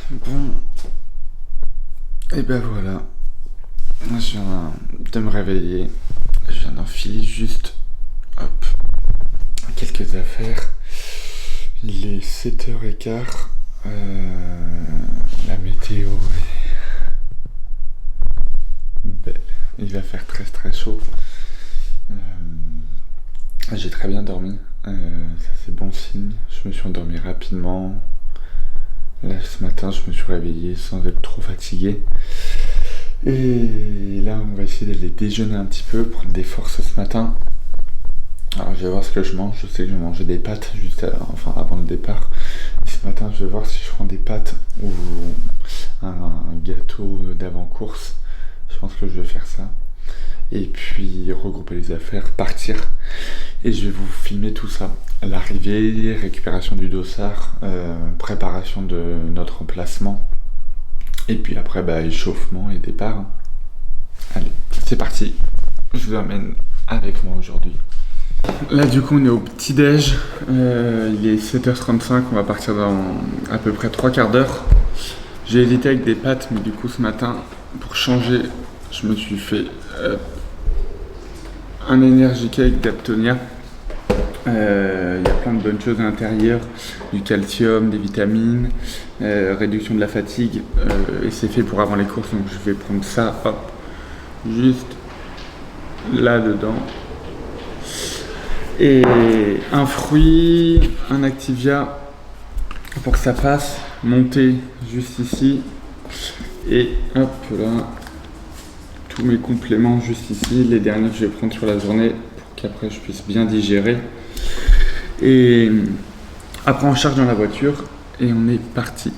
Bon, et ben voilà, je viens de me réveiller, je viens d'enfiler juste, hop, quelques affaires. Il est 7h15, la météo est belle, il va faire très très chaud. J'ai très bien dormi, ça c'est bon signe, je me suis endormi rapidement. Là ce matin je me suis réveillé sans être trop fatigué. Et là on va essayer d'aller déjeuner un petit peu, prendre des forces ce matin. Alors je vais voir ce que je mange, je sais que je vais manger des pâtes avant le départ. Et ce matin je vais voir si je prends des pâtes ou un gâteau d'avant-course. Je pense que je vais faire ça. Et puis regrouper les affaires, partir. Et je vais vous filmer tout ça. L'arrivée, récupération du dossard, préparation de notre emplacement. Et puis après, échauffement et départ. Allez, c'est parti. Je vous emmène avec moi aujourd'hui. Là, du coup, on est au petit-déj. Il est 7h35. On va partir dans à peu près 3 quarts d'heure. J'ai hésité avec des pâtes, mais du coup, ce matin, pour changer, je me suis fait un Energy Cake d'Aptonia. Il y a plein de bonnes choses à l'intérieur, du calcium, des vitamines, réduction de la fatigue, et c'est fait pour avant les courses, donc je vais prendre ça, hop, juste là dedans. Et un fruit, un Activia pour que ça passe, monter juste ici, et hop là, tous mes compléments juste ici, les derniers que je vais prendre sur la journée pour qu'après je puisse bien digérer. Et après on charge dans la voiture et on est parti.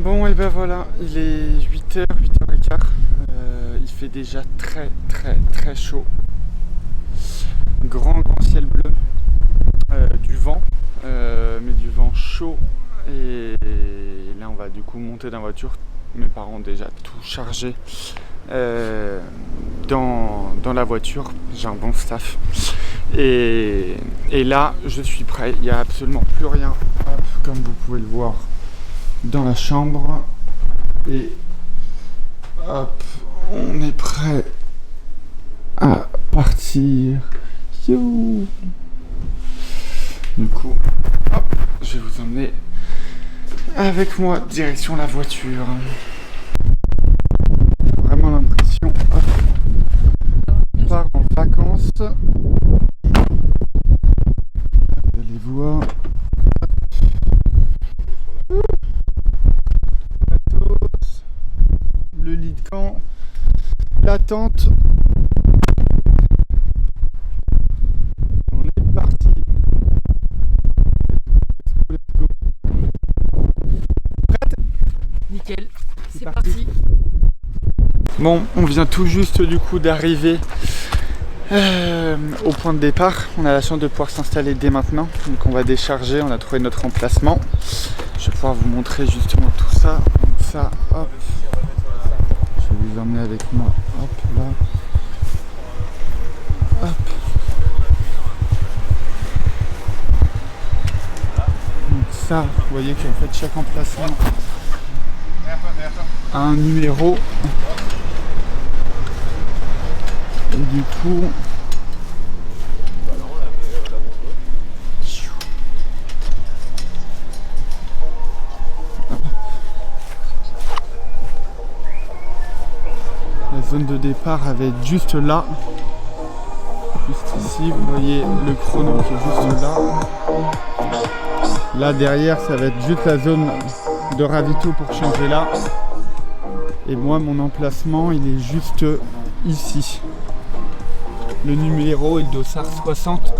Bon et ben voilà, il est 8h, 8h15, il fait déjà très très très chaud. Grand ciel bleu, du vent, mais du vent chaud. Et là on va du coup monter dans la voiture. Mes parents ont déjà tout chargé dans la voiture. J'ai un bon staff. Et là je suis prêt. Il n'y a absolument plus rien. Hop, comme vous pouvez le voir dans la chambre. Et hop, on est prêt à partir. You. Du coup, hop, je vais vous emmener avec moi direction la voiture. Vraiment l'impression, hop, on part en vacances. Les voies. Matos, le lit de camp, la tente. On est parti. Nickel, c'est parti. Bon, on vient tout juste du coup d'arriver au point de départ. On a la chance de pouvoir s'installer dès maintenant. Donc on va décharger, on a trouvé notre emplacement. Je vais pouvoir vous montrer justement tout ça. Donc ça, hop. Je vais vous emmener avec moi. Hop là. Hop. Donc ça, vous voyez qu'en fait chaque emplacement a un numéro. Et du coup, la zone de départ va être juste là. Juste ici, vous voyez le chrono qui est juste là. Là derrière, ça va être juste la zone de ravito pour changer là. Et moi, mon emplacement, il est juste ici. Le numéro est le dossard 60.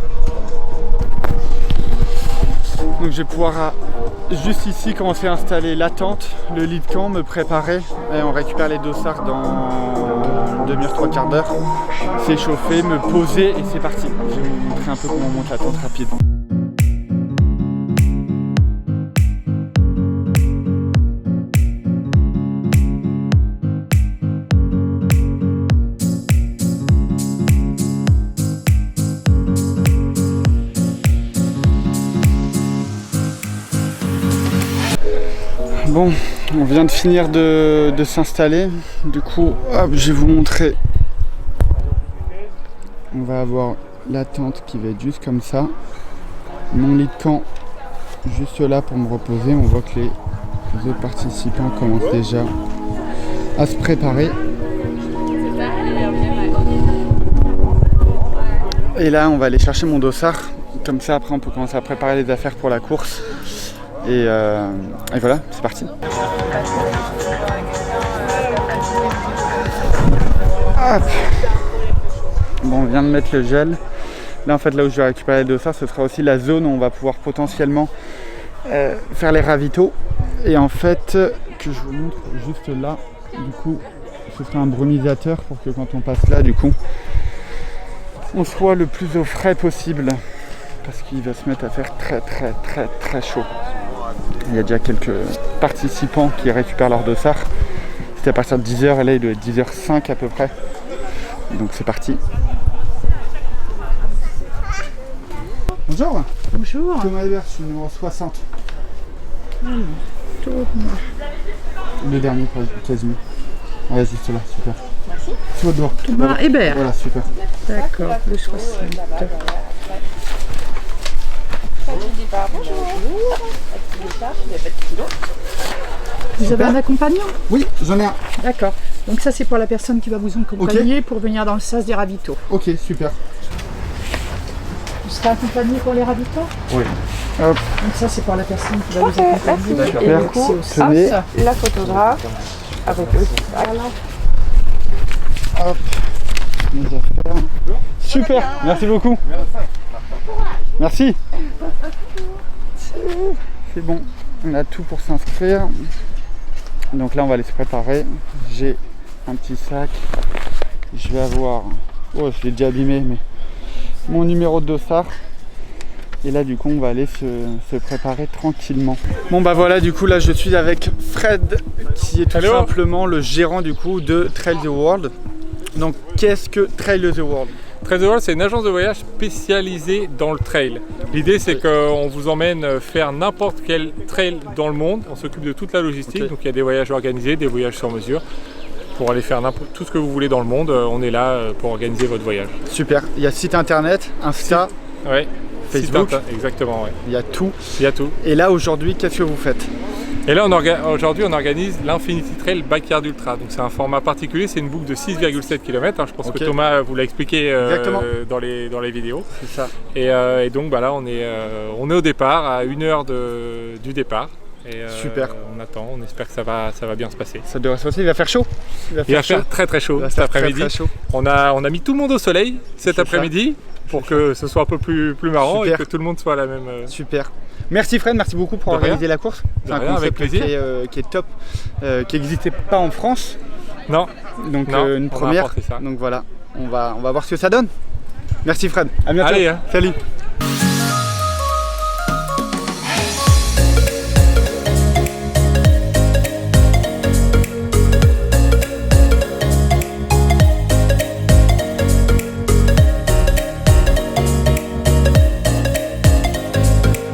Donc je vais pouvoir juste ici commencer à installer la tente, le lit de camp, me préparer. Et on récupère les dossards dans une demi-heure, 3 quarts d'heure. S'échauffer, me poser et c'est parti. Je vais vous montrer un peu comment on monte la tente rapide. Bon, on vient de finir de s'installer. Du coup, hop, je vais vous montrer. On va avoir la tente qui va être juste comme ça. Mon lit de camp juste là pour me reposer. On voit que les autres participants commencent déjà à se préparer. Et là, on va aller chercher mon dossard. Comme ça, après, on peut commencer à préparer les affaires pour la course. Et voilà, c'est parti. Hop. Bon, on vient de mettre le gel. Là, en fait, là où je vais récupérer le dossard, ce sera aussi la zone où on va pouvoir potentiellement faire les ravitaux. Et en fait, que je vous montre juste là, du coup, ce sera un brumisateur pour que quand on passe là, du coup, on soit le plus au frais possible. Parce qu'il va se mettre à faire très chaud. Il y a déjà quelques participants qui récupèrent leur dossard. C'était à partir de 10h, et là il doit être 10h05 à peu près. Donc c'est parti. Bonjour. Bonjour. Thomas Hébert, je suis numéro 60. Thomas. Le dernier quasiment. Ouais, juste là, super. Merci. Sur votre doigt. Thomas Hébert. Voilà, super. D'accord, le 60. Vous avez un accompagnant? Oui, j'en ai un. D'accord. Donc ça c'est pour la personne qui va vous accompagner pour venir dans le sas des ravitaux. Ok, super. Vous serez accompagné pour les ravitaux? Oui. Hop. Donc ça c'est pour la personne qui va vous accompagner. D'accord. Et donc c'est au Tenez. sas. La photographe avec eux. Hop. Mes affaires. Super, merci beaucoup. Merci. C'est bon, on a tout pour s'inscrire. Donc là on va aller se préparer. J'ai un petit sac. Je vais avoir, oh je l'ai déjà abîmé, mais mon numéro de dossard. Et là du coup on va aller se préparer tranquillement. Bon bah voilà, du coup là je suis avec Fred qui est tout simplement le gérant du coup de Trail the World. Donc qu'est-ce que Trail the World? Trail the World, c'est une agence de voyage spécialisée dans le trail. L'idée, c'est qu'on vous emmène faire n'importe quel trail dans le monde. On s'occupe de toute la logistique. Okay. Donc, il y a des voyages organisés, des voyages sur mesure. Pour aller faire tout ce que vous voulez dans le monde, on est là pour organiser votre voyage. Super. Il y a site internet, Insta, ouais. Facebook. Exactement, ouais. Il y a tout. Il y a tout. Et là, aujourd'hui, qu'est-ce que vous faites? Et là, aujourd'hui, on organise l'Infinity Trail Backyard Ultra. Donc, c'est un format particulier, c'est une boucle de 6,7 km. Je pense que Thomas vous l'a expliqué dans les vidéos. C'est ça. Et donc, bah, là, on est au départ, à 1 heure du départ. Et super. On attend, on espère que ça va bien se passer. Ça devrait se passer, il va faire chaud. Il va faire très chaud cet après-midi. On a mis tout le monde au soleil cet après-midi pour que ce soit un peu plus marrant et que tout le monde soit à la même. Super. Merci Fred, merci beaucoup pour organiser la course. C'est un concept avec plaisir. Qui est top, qui n'existait pas en France. Non. Donc une première. Donc voilà, on va voir ce que ça donne. Merci Fred, à bientôt. Allez, hein. Salut.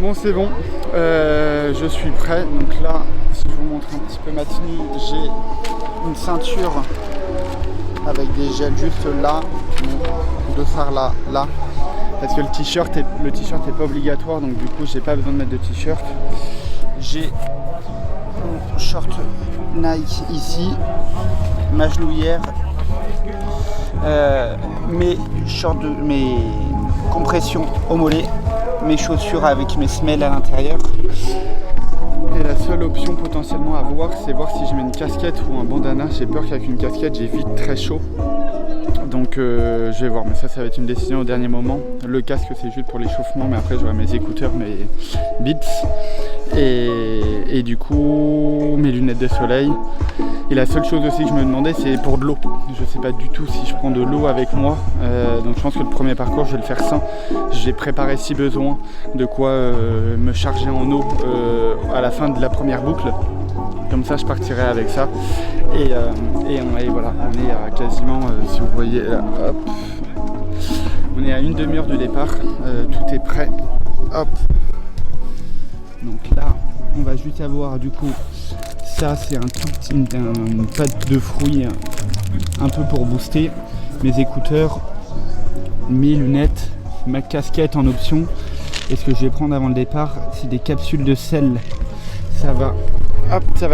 Bon, c'est bon, je suis prêt. Donc là, si je vous montre un petit peu ma tenue, j'ai une ceinture avec des gels juste là, mon dossard là, parce que le t-shirt est pas obligatoire, donc du coup j'ai pas besoin de mettre de t-shirt. J'ai mon short Nike ici, ma genouillère, mes compressions au mollet, mes chaussures avec mes semelles à l'intérieur. Et la seule option potentiellement à voir, c'est voir si je mets une casquette ou un bandana. J'ai peur qu'avec une casquette j'ai vite très chaud, donc je vais voir, mais ça va être une décision au dernier moment. Le casque c'est juste pour l'échauffement, mais après j'aurai mes écouteurs, mes Beats et du coup mes lunettes de soleil. Et la seule chose aussi que je me demandais, c'est pour de l'eau. Je sais pas du tout si je prends de l'eau avec moi, donc je pense que le premier parcours je vais le faire sans. J'ai préparé si besoin de quoi me charger en eau à la fin de la première boucle. Comme ça je partirai avec ça. Et voilà, on est à quasiment, si vous voyez là, hop, on est à une demi-heure du départ, tout est prêt. Hop. Donc là, on va juste avoir du coup Ça c'est une pâte de fruits un peu pour booster. Mes écouteurs, mes lunettes, ma casquette en option. Et ce que je vais prendre avant le départ, c'est des capsules de sel. Ça va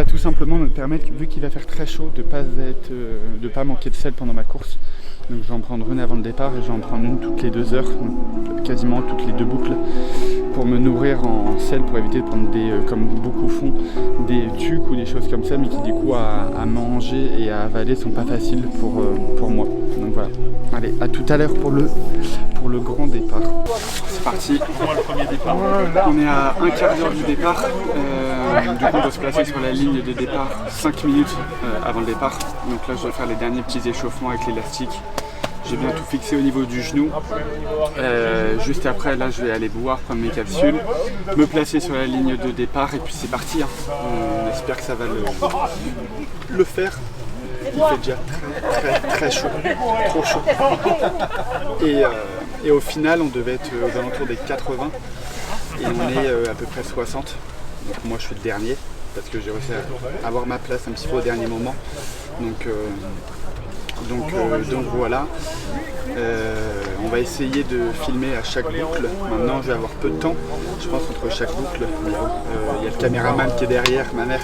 tout simplement me permettre, vu qu'il va faire très chaud, de pas manquer de sel pendant ma course. Donc je vais en prendre une avant le départ et je vais en prendre une toutes les 2 heures, quasiment toutes les 2 boucles, pour me nourrir en sel, pour éviter de prendre comme beaucoup font, des tucs ou des choses comme ça, mais qui du coup à manger et à avaler sont pas faciles pour moi. Donc voilà. Allez, à tout à l'heure pour le grand départ. C'est parti. Pour le premier départ. On est à un quart d'heure du départ. Du coup on doit se placer sur la ligne de départ 5 minutes avant le départ. Donc là je dois faire les derniers petits échauffements avec l'élastique. J'ai bien tout fixé au niveau du genou. Juste après là je vais aller boire, prendre mes capsules, me placer sur la ligne de départ et puis c'est parti. On espère que ça va le faire. Il fait déjà très chaud, trop chaud. Et au final on devait être aux alentours des 80 et on est à peu près 60. Donc moi je suis le dernier parce que j'ai réussi à avoir ma place un petit peu au dernier moment. Donc voilà. On va essayer de filmer à chaque boucle. Maintenant je vais avoir peu de temps, je pense, entre chaque boucle. Il y a le caméraman qui est derrière, ma mère,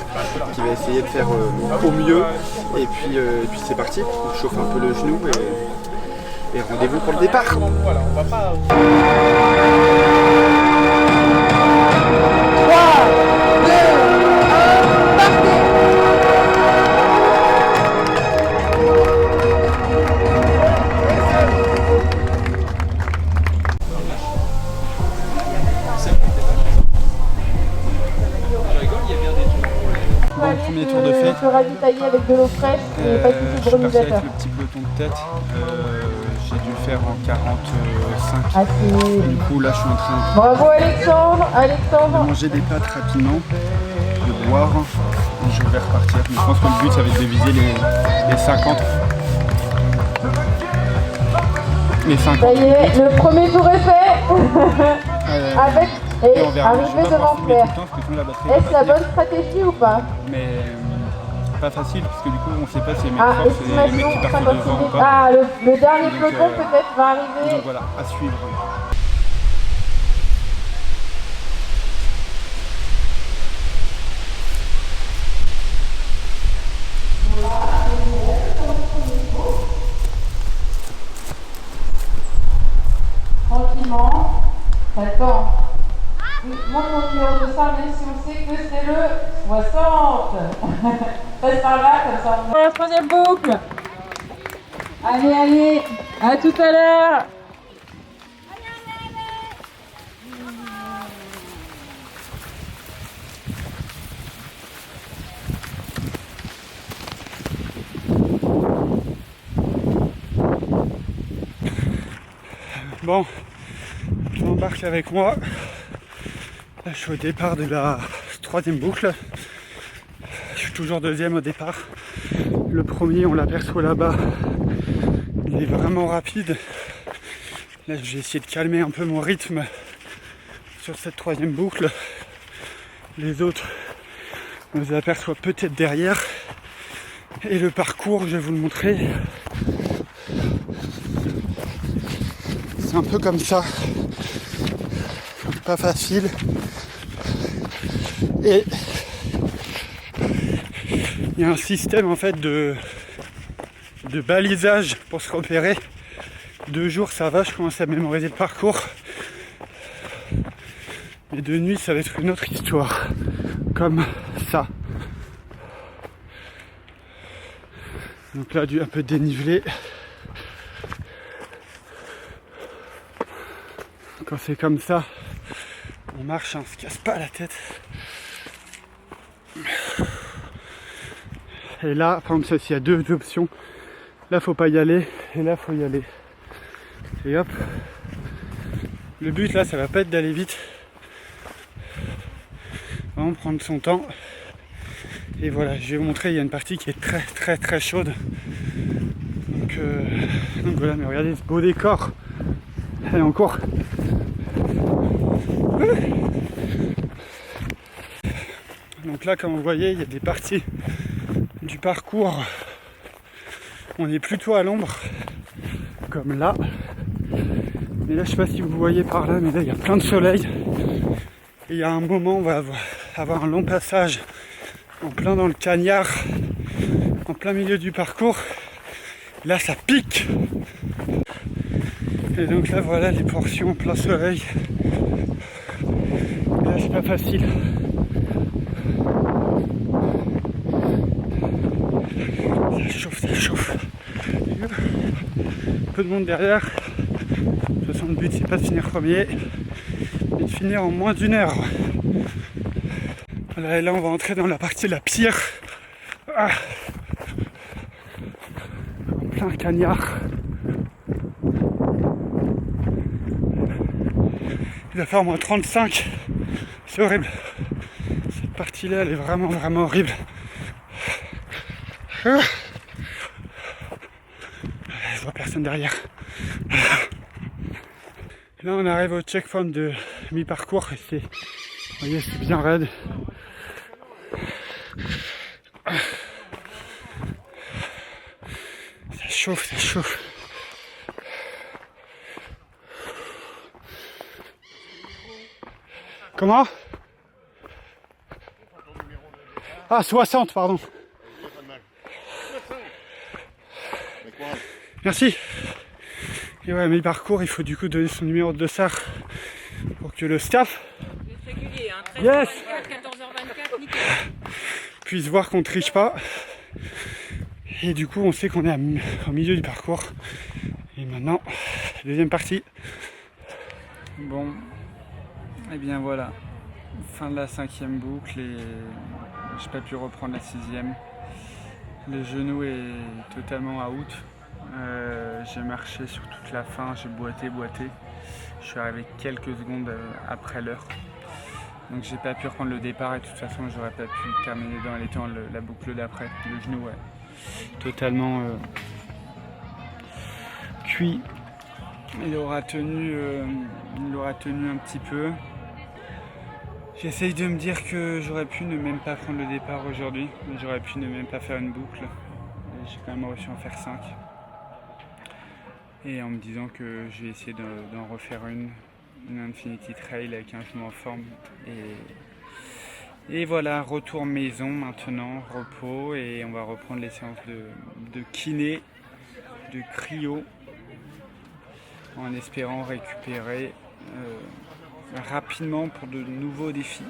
qui va essayer de faire au mieux. Et puis c'est parti, on chauffe un peu le genou et rendez-vous pour le départ. Voilà, on va pas... Premier tour de fait. Se ravitailler avec de l'eau fraîche et pas du tout je suis parti avec brumisateur. le petit peloton de tête. J'ai dû faire en 45. Ah, c'est... Du coup là je suis en train Bravo Alexandre, de Alexandre. manger des pâtes rapidement, de boire et je vais repartir. Mais je pense que le but ça va être de viser les 50. Les 50. Ça y est, le premier tour est fait. Avec et on verra. arrivé devant Claire. Est-ce la bonne stratégie ou pas? Mais pas facile parce que du coup on sait pas si les mecs Ah, forcent et les mecs estimation qui partent devant ou 50. pas. Ah, le dernier Donc, peloton peut-être va arriver. Donc voilà, à suivre. Tranquillement. Attends. Oui, montre mon numéro de ça, même si on sait que c'est le 60. Passe par là, comme ça. Pour la troisième boucle. Allez, allez. À tout à l'heure. Bon, tu embarques avec moi. Là, je suis au départ de la troisième boucle. Je suis toujours deuxième au départ. Le premier, on l'aperçoit là-bas. Il est vraiment rapide. Là, je vais essayer de calmer un peu mon rythme sur cette troisième boucle. Les autres, on les aperçoit peut-être derrière. Et le parcours, je vais vous le montrer. C'est un peu comme ça. Pas facile. Et il y a un système en fait de balisage pour se repérer. 2 jours ça va, je commence à mémoriser le parcours. Mais de nuit ça va être une autre histoire. Comme ça. Donc là un peu dénivelé. Quand c'est comme ça, on marche, on se casse pas la tête. Et là, par exemple, il y a 2 options. Là, faut pas y aller, et là, faut y aller. Et hop. Le but là, ça va pas être d'aller vite. Vraiment prendre son temps. Et voilà, je vais vous montrer, il y a une partie qui est très chaude. Donc voilà, mais regardez ce beau décor. Et encore. Donc Donc là, comme vous voyez, il y a des parties du parcours. On est plutôt à l'ombre, comme là. Mais là, je sais pas si vous voyez par là, mais là, il y a plein de soleil. Et il y a un moment, on va avoir un long passage en plein dans le cagnard, en plein milieu du parcours. Là, ça pique. Et donc là, voilà les portions en plein soleil. Et là, c'est pas facile. Ça chauffe. Un peu de monde derrière. De toute façon, le but, c'est pas de finir premier, mais de finir en moins d'1 heure. Voilà, et là, on va entrer dans la partie la pire. En plein cagnard. Il va faire moins 35. C'est horrible. Cette partie-là, elle est vraiment horrible. Je vois personne derrière. Là, on arrive au checkpoint de mi-parcours et vous voyez, c'est bien raide. Ça chauffe. Comment? Ah, 60, pardon. Merci. Et ouais, mais le parcours, il faut du coup donner son numéro de dossard pour que le staff yes puisse voir qu'on triche pas. Et du coup, on sait qu'on est au milieu du parcours. Et maintenant, deuxième partie. Bon, et bien voilà, fin de la 5e boucle et j'ai pas pu reprendre la 6e. Le genou est totalement out. J'ai marché sur toute la fin, j'ai boité. Je suis arrivé quelques secondes après l'heure. Donc j'ai pas pu reprendre le départ et de toute façon j'aurais pas pu terminer dans les temps la boucle d'après. Le genou totalement cuit. Il aura tenu un petit peu. J'essaye de me dire que j'aurais pu ne même pas prendre le départ aujourd'hui. J'aurais pu ne même pas faire une boucle. Et j'ai quand même réussi à en faire 5. Et en me disant que je vais essayer d'en refaire une Infinity Trail avec un genou en forme. Et voilà, retour maison maintenant, repos. Et on va reprendre les séances de kiné, de cryo, en espérant récupérer rapidement pour de nouveaux défis.